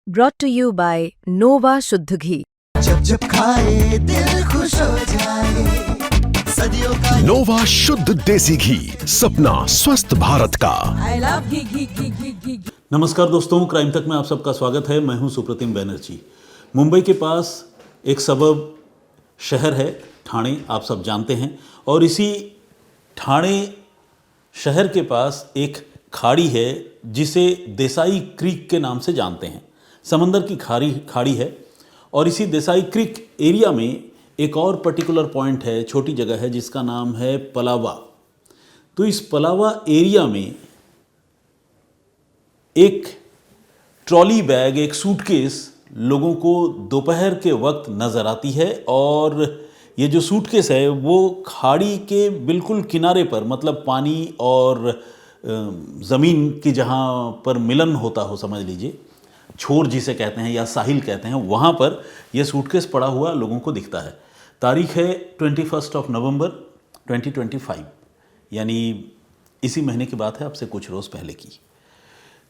brought to you by Nova शुद्ध घी। जब जब खाए दिल खुश हो जाए, सदियों का नोवा शुद्ध देसी घी, सपना स्वस्थ भारत का। I love घी घी घी घी घी घी। नमस्कार दोस्तों, क्राइम तक में आप सबका स्वागत है। मैं हूं सुप्रतिम बैनर्जी। मुंबई के पास एक सबब शहर है ठाणे, आप सब जानते हैं। और इसी ठाणे शहर के पास एक खाड़ी है जिसे देसाई क्रीक के नाम से जानते हैं। समंदर की खाड़ी है और इसी देसाई क्रीक एरिया में एक और पर्टिकुलर पॉइंट है, छोटी जगह है जिसका नाम है पलावा। तो इस पलावा एरिया में एक ट्रॉली बैग, एक सूटकेस लोगों को दोपहर के वक्त नज़र आती है। और ये जो सूटकेस है वो खाड़ी के बिल्कुल किनारे पर, मतलब पानी और ज़मीन की जहाँ पर मिलन होता हो, समझ लीजिए छोर जिसे कहते हैं या साहिल कहते हैं, वहाँ पर यह सूटकेस पड़ा हुआ लोगों को दिखता है। तारीख है 21 नवंबर 2025, यानी इसी महीने की बात है, अब से कुछ रोज़ पहले की।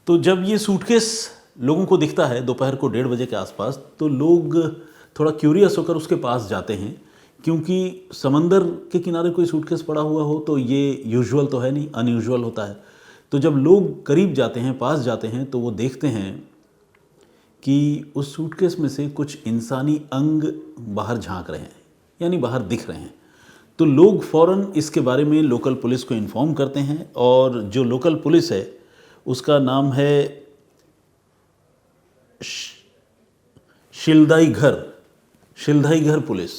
तो जब ये सूटकेस लोगों को दिखता है दोपहर को 1:30 बजे के आसपास, तो लोग थोड़ा क्यूरियस होकर उसके पास जाते हैं, क्योंकि समंदर के किनारे कोई सूटकेस पड़ा हुआ हो तो ये यूजुअल तो है नहीं, अनयूजुअल होता है। तो जब लोग करीब जाते हैं, पास जाते हैं, तो वो देखते हैं कि उस सूटकेस में से कुछ इंसानी अंग बाहर झांक रहे हैं, यानी बाहर दिख रहे हैं। तो लोग फ़ौरन इसके बारे में लोकल पुलिस को इन्फॉर्म करते हैं। और जो लोकल पुलिस है उसका नाम है शिलधाईघर पुलिस।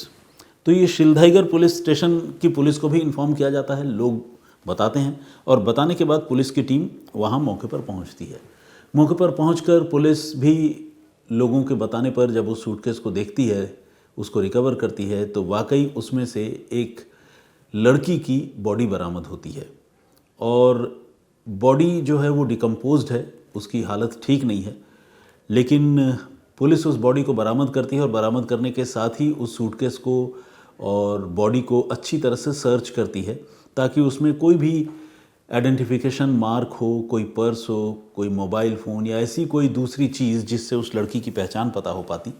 तो ये शिलधाईघर पुलिस स्टेशन की पुलिस को भी इन्फॉर्म किया जाता है। लोग बताते हैं और बताने के बाद पुलिस की टीम वहाँ मौके पर पहुँचती है। मौके पर पहुँचकर पुलिस भी लोगों के बताने पर जब उस सूटकेस को देखती है, उसको रिकवर करती है, तो वाकई उसमें से एक लड़की की बॉडी बरामद होती है। और बॉडी जो है वो डिकम्पोज्ड है, उसकी हालत ठीक नहीं है। लेकिन पुलिस उस बॉडी को बरामद करती है और बरामद करने के साथ ही उस सूटकेस को और बॉडी को अच्छी तरह से सर्च करती है, ताकि उसमें कोई भी आइडेंटिफिकेशन मार्क हो, कोई पर्स हो, कोई मोबाइल फ़ोन या ऐसी कोई दूसरी चीज़ जिससे उस लड़की की पहचान पता हो पाती।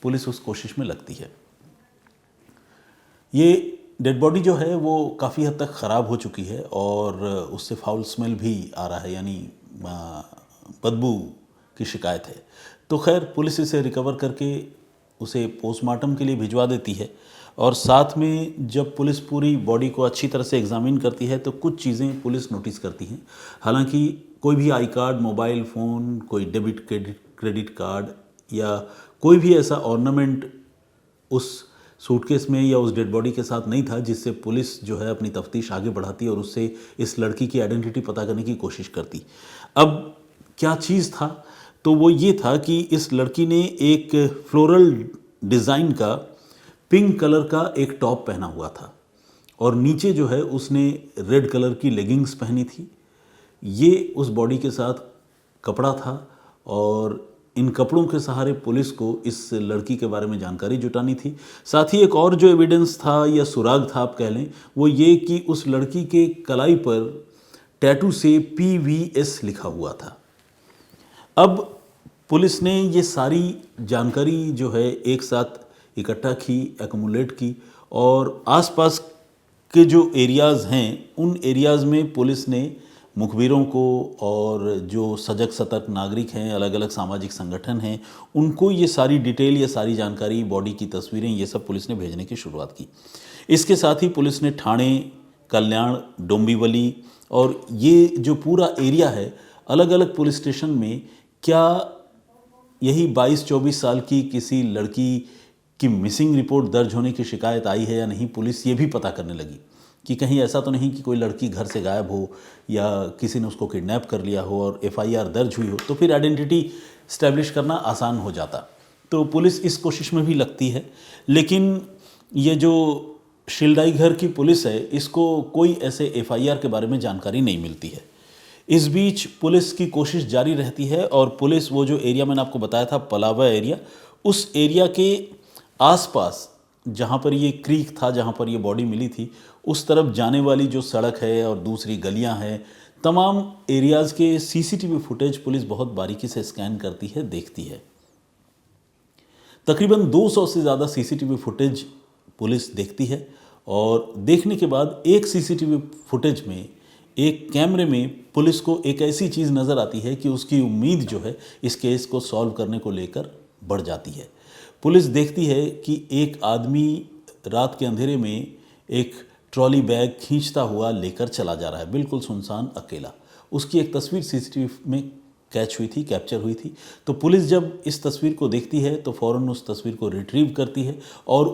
पुलिस उस कोशिश में लगती है। ये डेड बॉडी जो है वो काफ़ी हद तक ख़राब हो चुकी है और उससे फाउल स्मेल भी आ रहा है, यानी बदबू की शिकायत है। तो खैर पुलिस इसे रिकवर करके उसे पोस्टमार्टम के लिए भिजवा देती है। और साथ में जब पुलिस पूरी बॉडी को अच्छी तरह से एग्ज़ामिन करती है तो कुछ चीज़ें पुलिस नोटिस करती हैं। हालांकि कोई भी आई कार्ड, मोबाइल फ़ोन, कोई डेबिट क्रेडिट कार्ड या कोई भी ऐसा ऑर्नामेंट उस सूटकेस में या उस डेड बॉडी के साथ नहीं था, जिससे पुलिस जो है अपनी तफ्तीश आगे बढ़ाती और उससे इस लड़की की आइडेंटिटी पता करने की कोशिश करती। अब क्या चीज़ था, तो वो ये था कि इस लड़की ने एक फ्लोरल डिज़ाइन का पिंक कलर का एक टॉप पहना हुआ था और नीचे जो है उसने रेड कलर की लेगिंग्स पहनी थी। ये उस बॉडी के साथ कपड़ा था और इन कपड़ों के सहारे पुलिस को इस लड़की के बारे में जानकारी जुटानी थी। साथ ही एक और जो एविडेंस था या सुराग था आप कह लें, वो ये कि उस लड़की के कलाई पर टैटू से PVS लिखा हुआ था। अब पुलिस ने ये सारी जानकारी जो है एक साथ इकट्ठा की, एक्यूमुलेट की और आसपास के जो एरियाज़ हैं उन एरियाज़ में पुलिस ने मुखबिरों को और जो सजग सतर्क नागरिक हैं, अलग अलग सामाजिक संगठन हैं, उनको ये सारी डिटेल, ये सारी जानकारी, बॉडी की तस्वीरें, ये सब पुलिस ने भेजने की शुरुआत की। इसके साथ ही पुलिस ने ठाणे, कल्याण, डोंबिवली और ये जो पूरा एरिया है, अलग अलग पुलिस स्टेशन में क्या यही 22-24 साल की किसी लड़की की मिसिंग रिपोर्ट दर्ज होने की शिकायत आई है या नहीं, पुलिस ये भी पता करने लगी कि कहीं ऐसा तो नहीं कि कोई लड़की घर से गायब हो या किसी ने उसको किडनैप कर लिया हो और FIR दर्ज हुई हो, तो फिर आइडेंटिटी इस्टेब्लिश करना आसान हो जाता। तो पुलिस इस कोशिश में भी लगती है। लेकिन ये जो शिलधाईघर की पुलिस है, इसको कोई ऐसे FIR के बारे में जानकारी नहीं मिलती है। इस बीच पुलिस की कोशिश जारी रहती है और पुलिस वो जो एरिया मैंने आपको बताया था, पलावा एरिया, उस एरिया के आसपास जहाँ पर ये क्रीक था, जहाँ पर ये बॉडी मिली थी, उस तरफ जाने वाली जो सड़क है और दूसरी गलियाँ हैं, तमाम एरियाज़ के सीसीटीवी फुटेज पुलिस बहुत बारीकी से स्कैन करती है, देखती है। तकरीबन 200 से ज़्यादा सीसीटीवी फुटेज पुलिस देखती है और देखने के बाद एक सीसीटीवी फुटेज में, एक कैमरे में पुलिस को एक ऐसी चीज़ नज़र आती है कि उसकी उम्मीद जो है इस केस को सॉल्व करने को लेकर बढ़ जाती है। पुलिस देखती है कि एक आदमी रात के अंधेरे में एक ट्रॉली बैग खींचता हुआ लेकर चला जा रहा है, बिल्कुल सुनसान अकेला। उसकी एक तस्वीर सीसीटीवी में कैच हुई थी, कैप्चर हुई थी। तो पुलिस जब इस तस्वीर को देखती है तो फ़ौरन उस तस्वीर को रिट्रीव करती है और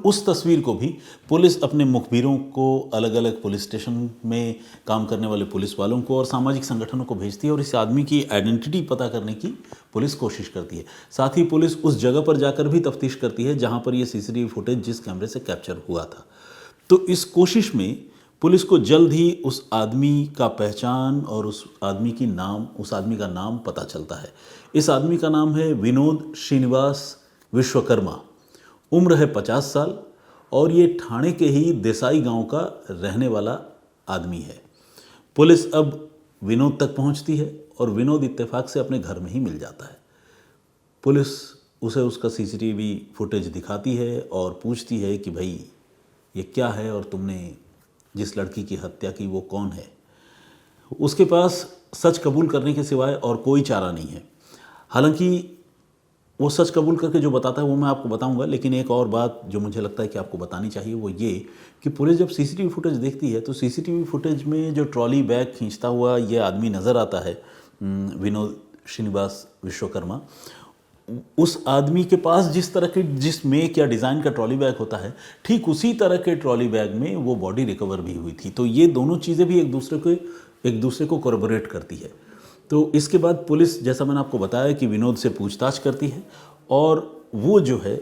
उस तस्वीर को भी पुलिस अपने मुखबिरों को, अलग अलग पुलिस स्टेशन में काम करने वाले पुलिस वालों को और सामाजिक संगठनों को भेजती है और इस आदमी की आइडेंटिटी पता करने की पुलिस कोशिश करती है। साथ ही पुलिस उस जगह पर जाकर भी तफ्तीश करती है जहाँ पर ये सीसीटीवी फुटेज जिस कैमरे से कैप्चर हुआ था। तो इस कोशिश में पुलिस को जल्द ही उस आदमी का पहचान और उस आदमी का नाम पता चलता है। इस आदमी का नाम है विनोद श्रीनिवास विश्वकर्मा। उम्र है 50 साल और ये ठाणे के ही देसाई गांव का रहने वाला आदमी है। पुलिस अब विनोद तक पहुंचती है और विनोद इत्तेफाक से अपने घर में ही मिल जाता है। पुलिस उसे उसका सीसीटीवी फुटेज दिखाती है और पूछती है कि भाई ये क्या है और तुमने जिस लड़की की हत्या की वो कौन है। उसके पास सच कबूल करने के सिवाय और कोई चारा नहीं है। हालांकि वो सच कबूल करके जो बताता है वो मैं आपको बताऊंगा, लेकिन एक और बात जो मुझे लगता है कि आपको बतानी चाहिए वो ये कि पुलिस जब सीसीटीवी फुटेज देखती है तो सीसीटीवी फुटेज में जो ट्रॉली बैग खींचता हुआ ये आदमी नज़र आता है, विनोद श्रीनिवास विश्वकर्मा, उस आदमी के पास जिस मेक या डिज़ाइन का ट्रॉली बैग होता है, ठीक उसी तरह के ट्रॉली बैग में वो बॉडी रिकवर भी हुई थी। तो ये दोनों चीज़ें भी एक दूसरे को कोरबोरेट करती है। तो इसके बाद पुलिस, जैसा मैंने आपको बताया, कि विनोद से पूछताछ करती है और वो जो है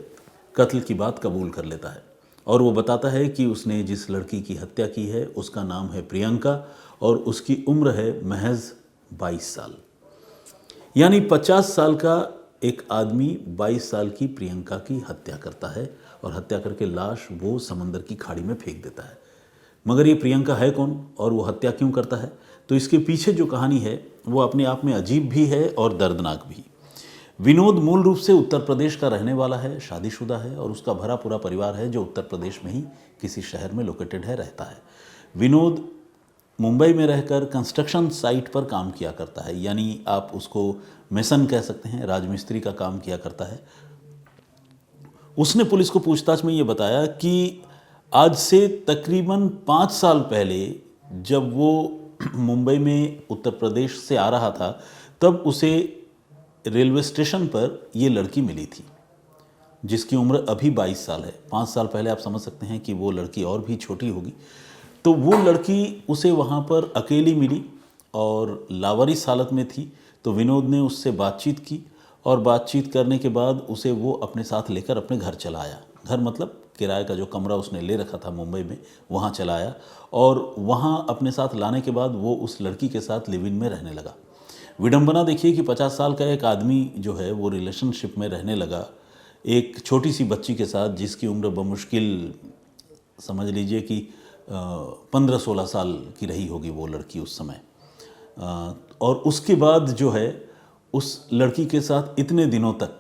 कत्ल की बात कबूल कर लेता है और वो बताता है कि उसने जिस लड़की की हत्या की है उसका नाम है प्रियंका और उसकी उम्र है महज 22 साल। यानी 50 साल का एक आदमी 22 साल की प्रियंका की हत्या करता है और हत्या करके लाश वो समंदर की खाड़ी में फेंक देता है। मगर ये प्रियंका है कौन और वो हत्या क्यों करता है? तो इसके पीछे जो कहानी है वो अपने आप में अजीब भी है और दर्दनाक भी। विनोद मूल रूप से उत्तर प्रदेश का रहने वाला है, शादीशुदा है और उसका भरा पूरा परिवार है जो उत्तर प्रदेश में ही किसी शहर में लोकेटेड है, रहता है। विनोद मुंबई में रहकर कंस्ट्रक्शन साइट पर काम किया करता है, यानी आप उसको मेसन कह सकते हैं, राजमिस्त्री का काम किया करता है। उसने पुलिस को पूछताछ में ये बताया कि आज से तकरीबन 5 साल पहले जब वो मुंबई में उत्तर प्रदेश से आ रहा था तब उसे रेलवे स्टेशन पर ये लड़की मिली थी जिसकी उम्र अभी 22 साल है। 5 साल पहले आप समझ सकते हैं कि वो लड़की और भी छोटी होगी। तो वो लड़की उसे वहाँ पर अकेली मिली और लावारिस हालत में थी। तो विनोद ने उससे बातचीत की और बातचीत करने के बाद उसे वो अपने साथ लेकर अपने घर चला आया। घर मतलब किराए का जो कमरा उसने ले रखा था मुंबई में, वहाँ चला आया और वहाँ अपने साथ लाने के बाद वो उस लड़की के साथ लिव इन में रहने लगा। विडंबना देखिए कि 50 साल का एक आदमी जो है वो रिलेशनशिप में रहने लगा एक छोटी सी बच्ची के साथ जिसकी उम्र बमुश्किल समझ लीजिए कि 15-16 साल की रही होगी वो लड़की उस समय। और उसके बाद जो है उस लड़की के साथ इतने दिनों तक,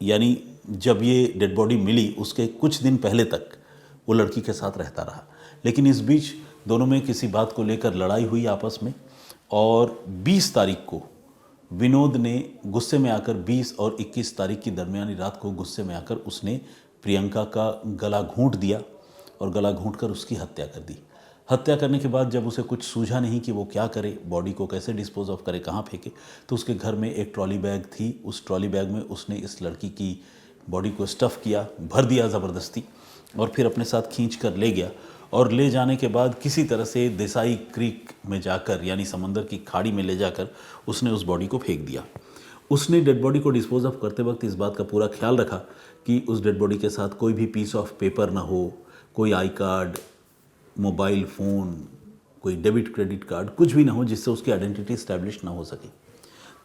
यानी जब ये डेड बॉडी मिली उसके कुछ दिन पहले तक वो लड़की के साथ रहता रहा। लेकिन इस बीच दोनों में किसी बात को लेकर लड़ाई हुई आपस में और 20 तारीख को विनोद ने गुस्से में आकर 20 और 21 तारीख की दरमियानी रात को गुस्से में आकर उसने प्रियंका का गला घूंट दिया और गला घूंटकर उसकी हत्या कर दी। हत्या करने के बाद जब उसे कुछ सूझा नहीं कि वो क्या करे, बॉडी को कैसे डिस्पोज ऑफ करे, कहाँ फेंके, तो उसके घर में एक ट्रॉली बैग थी। उस ट्रॉली बैग में उसने इस लड़की की बॉडी को स्टफ़ किया, भर दिया ज़बरदस्ती और फिर अपने साथ खींच कर ले गया और ले जाने के बाद किसी तरह से देसाई क्रीक में जाकर, यानी समंदर की खाड़ी में ले जाकर उसने उस बॉडी को फेंक दिया। उसने डेड बॉडी को डिस्पोज ऑफ करते वक्त इस बात का पूरा ख्याल रखा कि उस डेड बॉडी के साथ कोई भी पीस ऑफ पेपर ना हो, कोई आई कार्ड, मोबाइल फ़ोन, कोई डेबिट क्रेडिट कार्ड, कुछ भी ना हो जिससे उसकी आइडेंटिटी इस्टेब्लिश ना हो सके।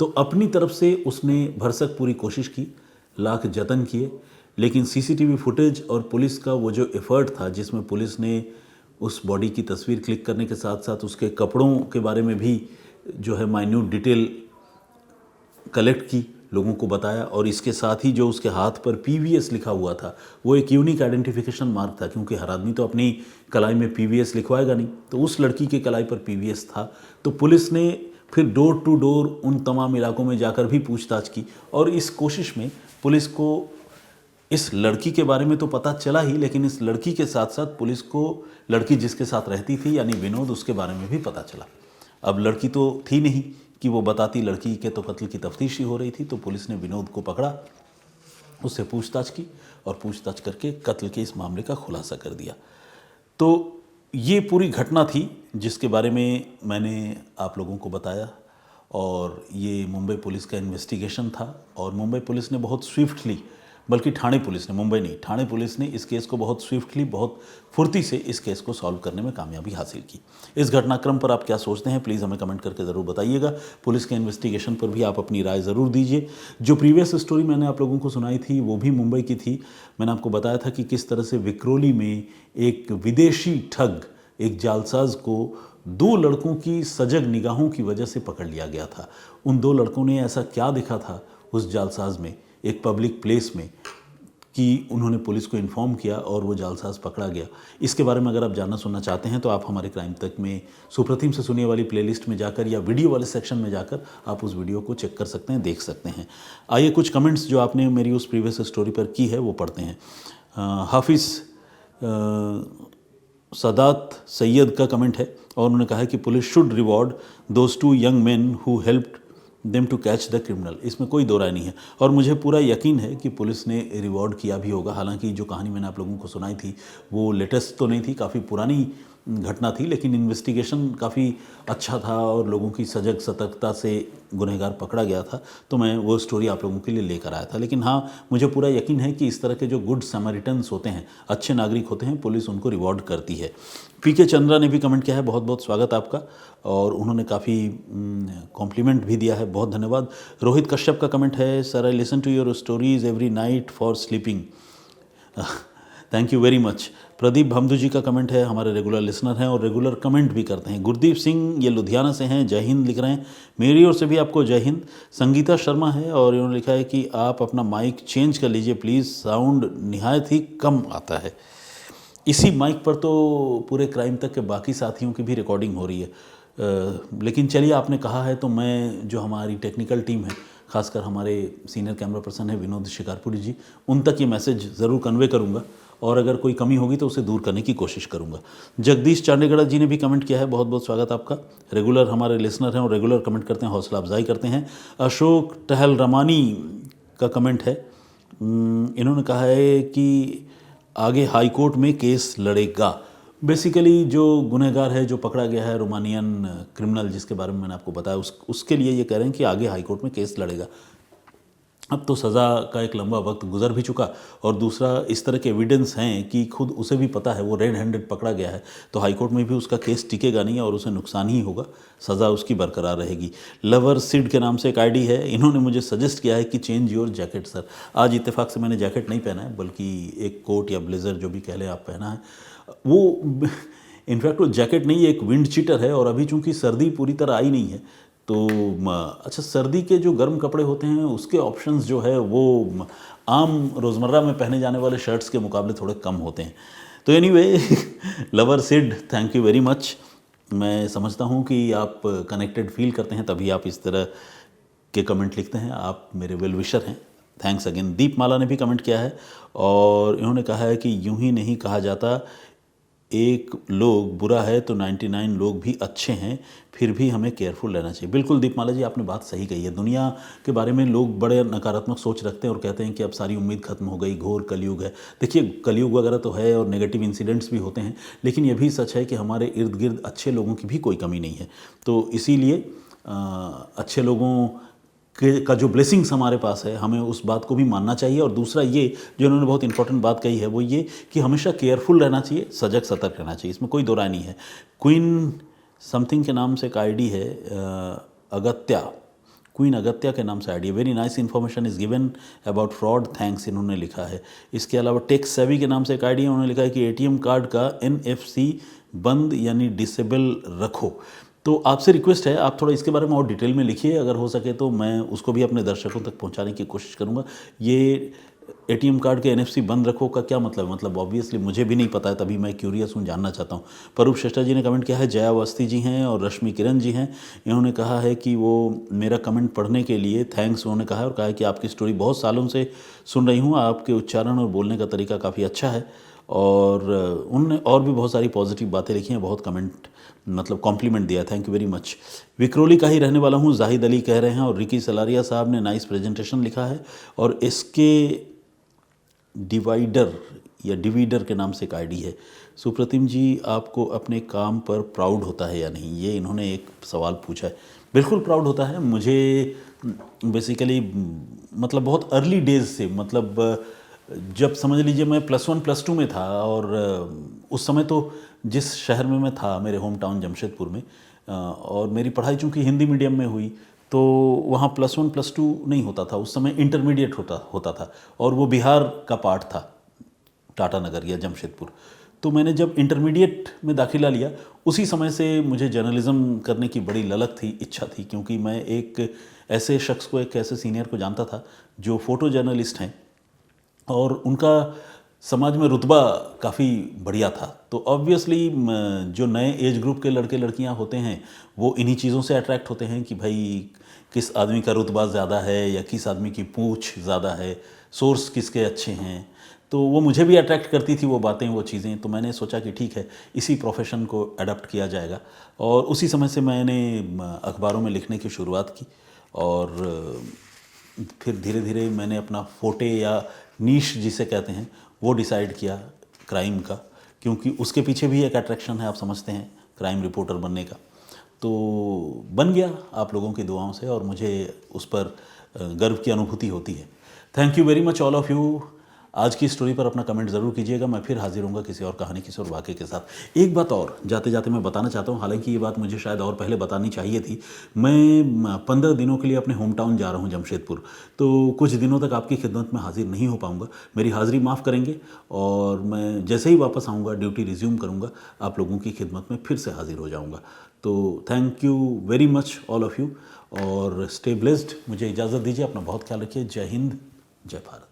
तो अपनी तरफ से उसने भरसक पूरी कोशिश की, लाख जतन किए, लेकिन सीसीटीवी फुटेज और पुलिस का वो जो एफर्ट था जिसमें पुलिस ने उस बॉडी की तस्वीर क्लिक करने के साथ साथ उसके कपड़ों के बारे में भी जो है माइन्यूट डिटेल कलेक्ट की, लोगों को बताया। और इसके साथ ही जो उसके हाथ पर PVS लिखा हुआ था वो एक यूनिक आइडेंटिफिकेशन मार्क था, क्योंकि हर आदमी तो अपनी कलाई में PVS लिखवाएगा नहीं, तो उस लड़की के कलाई पर PVS था। तो पुलिस ने फिर डोर टू डोर उन तमाम इलाकों में जाकर भी पूछताछ की, और इस कोशिश में पुलिस को इस लड़की के बारे में तो पता चला ही, लेकिन इस लड़की के साथ साथ पुलिस को लड़की जिसके साथ रहती थी यानी विनोद, उसके बारे में भी पता चला। अब लड़की तो थी नहीं कि वो बताती, लड़की के तो कत्ल की तफ्तीश ही हो रही थी। तो पुलिस ने विनोद को पकड़ा, उससे पूछताछ की और पूछताछ करके कत्ल के इस मामले का खुलासा कर दिया। तो ये पूरी घटना थी जिसके बारे में मैंने आप लोगों को बताया, और ये मुंबई पुलिस का इन्वेस्टिगेशन था। और मुंबई पुलिस ने बहुत स्विफ्टली, बल्कि ठाणे पुलिस ने, मुंबई नहीं, ठाणे पुलिस ने इस केस को बहुत स्विफ्टली, बहुत फुर्ती से इस केस को सॉल्व करने में कामयाबी हासिल की। इस घटनाक्रम पर आप क्या सोचते हैं, प्लीज़ हमें कमेंट करके ज़रूर बताइएगा। पुलिस के इन्वेस्टिगेशन पर भी आप अपनी राय ज़रूर दीजिए। जो प्रीवियस स्टोरी मैंने आप लोगों को सुनाई थी वो भी मुंबई की थी। मैंने आपको बताया था कि किस तरह से विक्रोली में एक विदेशी ठग, एक जालसाज को 2 लड़कों की सजग निगाहों की वजह से पकड़ लिया गया था। उन 2 लड़कों ने ऐसा क्या देखा था उस जालसाज में, एक पब्लिक प्लेस में, कि उन्होंने पुलिस को इन्फॉर्म किया और वो जालसाज पकड़ा गया। इसके बारे में अगर आप जानना सुनना चाहते हैं तो आप हमारे क्राइम तक में सुप्रतिम से सुनिए वाली प्लेलिस्ट में जाकर या वीडियो वाले सेक्शन में जाकर आप उस वीडियो को चेक कर सकते हैं, देख सकते हैं। आइए कुछ कमेंट्स जो आपने मेरी उस प्रीवियस स्टोरी पर की है वो पढ़ते हैं। हाफिज़ सदात सैयद का कमेंट है और उन्होंने कहा है कि police should reward those 2 young man who helped them to catch the criminal. इसमें कोई दो राय नहीं है और मुझे पूरा यकीन है कि पुलिस ने रिवॉर्ड किया भी होगा। हालांकि जो कहानी मैंने आप लोगों को सुनाई थी वो लेटेस्ट तो नहीं थी, काफ़ी पुरानी घटना थी, लेकिन इन्वेस्टिगेशन काफ़ी अच्छा था और लोगों की सजग सतर्कता से गुनहगार पकड़ा गया था। तो मैं वो स्टोरी आप लोगों के लिए लेकर आया था। लेकिन हाँ, मुझे पूरा यकीन है कि इस तरह के जो गुड समरिटन्स होते हैं, अच्छे नागरिक होते हैं, पुलिस उनको रिवॉर्ड करती है। PK चंद्रा ने भी कमेंट किया है, बहुत बहुत स्वागत आपका, और उन्होंने काफ़ी कॉम्प्लीमेंट भी दिया है, बहुत धन्यवाद। रोहित कश्यप का कमेंट है, sir I listen to your stories every night for sleeping, thank you very much. Pradeep Bhamdu ji का कमेंट है, हमारे रेगुलर लिसनर हैं और रेगुलर कमेंट भी करते हैं। गुरदीप सिंह ये लुधियाना से हैं, जय हिंद लिख रहे हैं, मेरी ओर से भी आपको जय हिंद। संगीता शर्मा है और इन्होंने लिखा है कि आप अपना माइक चेंज कर लीजिए प्लीज़, साउंड निहायत ही कम आता है। इसी माइक पर तो पूरे क्राइम तक के बाकी साथियों की भी रिकॉर्डिंग हो रही है, लेकिन चलिए आपने कहा है तो मैं, जो हमारी टेक्निकल टीम है, खासकर हमारे सीनियर कैमरा पर्सन है विनोद शिकारपुरी जी, उन तक ये मैसेज ज़रूर कन्वे करूँगा और अगर कोई कमी होगी तो उसे दूर करने की कोशिश करूँगा। जगदीश चांडेगड़ा जी ने भी कमेंट किया है, बहुत बहुत स्वागत आपका। रेगुलर हमारे लिसनर हैं और रेगुलर कमेंट करते हैं, हौसला अफजाई करते हैं। अशोक टहल रमानी का कमेंट है, इन्होंने कहा है कि आगे हाई कोर्ट में केस लड़ेगा। बेसिकली जो गुनहगार है, जो पकड़ा गया है, रोमानियन क्रिमिनल जिसके बारे में मैंने आपको बताया, उसके लिए ये कह रहे हैं कि आगे हाई कोर्ट में केस लड़ेगा। अब तो सज़ा का एक लंबा वक्त गुजर भी चुका और दूसरा इस तरह के एविडेंस हैं कि खुद उसे भी पता है वो रेड हैंडेड पकड़ा गया है, तो हाई कोर्ट में भी उसका केस टिकेगा नहीं और उसे नुकसान ही होगा, सज़ा उसकी बरकरार रहेगी। लवर सिड के नाम से एक आईडी है, इन्होंने मुझे सजेस्ट किया है कि चेंज योर जैकेट सर। आज इत्तेफाक से मैंने जैकेट नहीं पहना है, बल्कि एक कोट या ब्लेज़र जो भी कह लें आप पहना है। वो इनफैक्ट वो जैकेट नहीं, एक विंड चीटर है और अभी चूँकि सर्दी पूरी तरह आई नहीं है तो अच्छा, सर्दी के जो गर्म कपड़े होते हैं उसके ऑप्शंस जो है वो आम रोज़मर्रा में पहने जाने वाले शर्ट्स के मुकाबले थोड़े कम होते हैं। तो anyway lover Sid, thank you very much. मैं समझता हूँ कि आप कनेक्टेड फील करते हैं, तभी आप इस तरह के कमेंट लिखते हैं, आप मेरे वेल विशर हैं, थैंक्स अगेन। दीपमाला ने भी कमेंट किया है और इन्होंने कहा है कि यूं ही नहीं कहा जाता, एक लोग बुरा है तो 99 लोग भी अच्छे हैं, फिर भी हमें केयरफुल रहना चाहिए। बिल्कुल दीपमाला जी, आपने बात सही कही है। दुनिया के बारे में लोग बड़े नकारात्मक सोच रखते हैं और कहते हैं कि अब सारी उम्मीद खत्म हो गई, घोर कलयुग है। देखिए, कलयुग वगैरह तो है और नेगेटिव इंसिडेंट्स भी होते हैं, लेकिन ये भी सच है कि हमारे इर्द गिर्द अच्छे लोगों की भी कोई कमी नहीं है। तो इसीलिए अच्छे लोगों का जो ब्लेसिंग्स हमारे पास है, हमें उस बात को भी मानना चाहिए। और दूसरा ये जो इन्होंने बहुत इंपॉर्टेंट बात कही है वो ये कि हमेशा केयरफुल रहना चाहिए, सजग सतर्क रहना चाहिए, इसमें कोई दो राय नहीं है। क्वीन समथिंग के नाम से एक आईडी है, अगत्या, क्वीन अगत्या के नाम से आईडी है। Very nice information is given about fraud, thanks, इन्होंने लिखा है। इसके अलावा टेक सेवी के नाम से एक आईडी है, उन्होंने लिखा है कि ATM कार्ड का NFC बंद यानी डिसेबल रखो। तो आपसे रिक्वेस्ट है, आप थोड़ा इसके बारे में और डिटेल में लिखिए, अगर हो सके तो मैं उसको भी अपने दर्शकों तक पहुंचाने की कोशिश करूंगा। ये एटीएम कार्ड के NFC बंद रखो का क्या मतलब है? मतलब ऑब्वियसली मुझे भी नहीं पता है, तभी मैं क्यूरियस हूँ, जानना चाहता हूँ। परूप श्रेष्ठा जी ने कमेंट किया है, जया अवस्थी जी हैं और रश्मि किरण जी हैं। इन्होंने कहा है कि वो मेरा कमेंट पढ़ने के लिए थैंक्स उन्होंने कहा है, और कहा है कि आपकी स्टोरी बहुत सालों से सुन रही हूँ, आपके उच्चारण और बोलने का तरीका काफ़ी अच्छा है। और उन्होंने और भी बहुत सारी पॉजिटिव बातें लिखी हैं, बहुत कमेंट मतलब कॉम्प्लीमेंट दिया। Thank you very much. Vikhroli का ही रहने वाला हूँ, जाहिद अली कह रहे हैं, और रिकी सलारिया साहब ने नाइस प्रेजेंटेशन लिखा है। और इसके डिवाइडर या डिवीडर के नाम से एक आईडी है। सुप्रतिम जी, आपको अपने काम पर प्राउड होता है या नहीं? ये इन्होंने एक सवाल पूछा है। बिल्कुल प्राउड होता है मुझे। बेसिकली मतलब बहुत अर्ली डेज से, मतलब जब समझ लीजिए मैं +1 +2 में था, और उस समय तो जिस शहर में मैं था, मेरे होम टाउन जमशेदपुर में, और मेरी पढ़ाई चूँकि हिंदी मीडियम में हुई, तो वहाँ +1 +2 नहीं होता था, उस समय इंटरमीडिएट होता था, और वो बिहार का पार्ट था, टाटा नगर या जमशेदपुर। तो मैंने जब इंटरमीडिएट में दाखिला लिया, उसी समय से मुझे जर्नलिज़्म करने की बड़ी ललक थी, इच्छा थी, क्योंकि मैं एक ऐसे शख्स को, एक ऐसे सीनियर को जानता था जो फ़ोटो जर्नलिस्ट हैं, और उनका समाज में रुतबा काफ़ी बढ़िया था। तो ऑब्वियसली जो नए एज ग्रुप के लड़के लड़कियां होते हैं, वो इन्हीं चीज़ों से अट्रैक्ट होते हैं कि भाई किस आदमी का रुतबा ज़्यादा है, या किस आदमी की पूँछ ज़्यादा है, सोर्स किसके अच्छे हैं। तो वो मुझे भी अट्रैक्ट करती थी, वो बातें, वो चीज़ें। तो मैंने सोचा कि ठीक है, इसी प्रोफेशन को अडॉप्ट किया जाएगा, और उसी समय से मैंने अखबारों में लिखने की शुरुआत की। और फिर धीरे धीरे मैंने अपना फोटे या नीश जिसे कहते हैं वो डिसाइड किया क्राइम का, क्योंकि उसके पीछे भी एक अट्रैक्शन है, आप समझते हैं, क्राइम रिपोर्टर बनने का। तो बन गया आप लोगों की दुआओं से, और मुझे उस पर गर्व की अनुभूति होती है। Thank you very much all of you. आज की स्टोरी पर अपना कमेंट ज़रूर कीजिएगा। मैं फिर हाजिर होऊंगा किसी और कहानी, किसी और वाक़े के साथ। एक बात और जाते जाते मैं बताना चाहता हूँ, हालांकि ये बात मुझे शायद और पहले बतानी चाहिए थी। मैं 15 दिनों के लिए अपने होम टाउन जा रहा हूँ जमशेदपुर, तो कुछ दिनों तक आपकी खिदमत में हाजिर नहीं हो पाऊँगा। मेरी हाज़िरी माफ़ करेंगे, और मैं जैसे ही वापस आऊँगा, ड्यूटी रिज्यूम करूँगा, आप लोगों की खिदमत में फिर से हाजिर हो जाऊँगा। तो thank you very much all of you, और स्टे ब्लेस्ड। मुझे इजाज़त दीजिए, अपना बहुत ख्याल रखिए। जय हिंद, जय भारत।